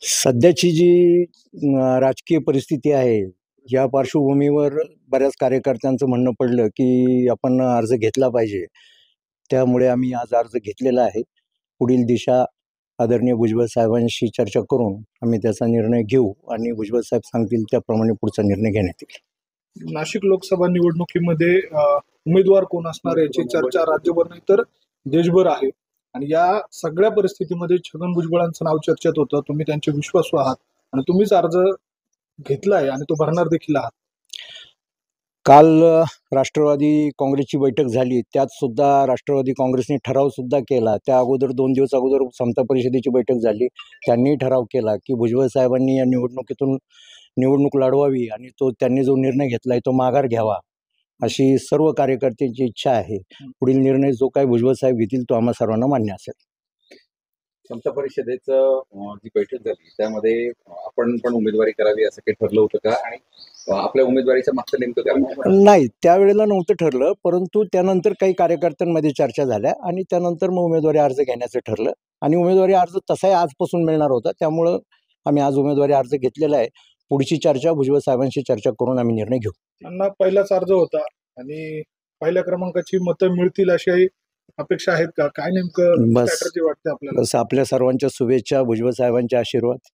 सध्याची जी राजकीय परिस्थिती आहे, या पार्श्वभूमीवर बऱ्याच कार्यकर्त्यांचं म्हणणं पडलं, की आपण अर्ज घेतला पाहिजे. त्यामुळे आम्ही आज अर्ज घेतलेला आहे. पुढील दिशा आदरणीय भुजबळ साहेबांशी चर्चा करून आम्ही त्याचा निर्णय घेऊ आणि भुजबळ साहेब सांगतील त्याप्रमाणे पुढचा निर्णय घेण्यात येईल. नाशिक लोकसभा निवडणुकीमध्ये उमेदवार कोण असणार याची चर्चा राज्यभर नाही तर देशभर आहे आणि या सगळ्या परिस्थितीमध्ये छगन भुजबळांचं नाव चर्चेत होतं. तुम्ही त्यांचे विश्वासू आहात आणि तुम्हीच अर्ज घेतलाय आणि तो भरणार देखील आहात. काल राष्ट्रवादी काँग्रेसची बैठक झाली. त्यात सुद्धा राष्ट्रवादी काँग्रेसने ठराव सुद्धा केला. त्या अगोदर 2 दिवस अगोदर समता परिषदेची बैठक झाली. त्यांनी ठराव केला, की भुजबळ साहेबांनी या निवडणुकीतून निवडणूक लढवावी आणि त्यांनी जो निर्णय घेतलाय तो माघार घ्यावा, अशी सर्व कार्यकर्त्यांची इच्छा आहे. पुढील निर्णय जो काही भुजबळ साहेब घेतील तो आम्हा सर्वांना मान्य असेल. समता परिषदेचं जी बैठक झाली त्यामध्ये आपण पण उमेदवारी करावी असं काही ठरलं होतं का? आणि आपल्या उमेदवारीच्या मागचं नेमकं कारण नाही, त्यावेळेला नव्हतं ठरलं, परंतु त्यानंतर काही कार्यकर्त्यांमध्ये चर्चा झाल्या आणि त्यानंतर मग उमेदवारी अर्ज घेण्याचं ठरलं आणि उमेदवारी अर्ज तसाही आजपासून मिळणार होता. त्यामुळं आम्ही आज उमेदवारी अर्ज घेतलेला आहे. पुढची चर्चा भुजबळ साहेबांशी चर्चा करून आम्ही निर्णय घेऊ. त्यांना पहिलाच अर्ज होता आणि पहिल्या क्रमांकाची मतं मिळतील अशी अपेक्षा आहेत का? काय नेमकं बस. स्ट्रॅटर्जी वाटते आपल्याला? बस आपल्या सर्वांच्या शुभेच्छा, भुजबळ साहेबांचे आशीर्वाद.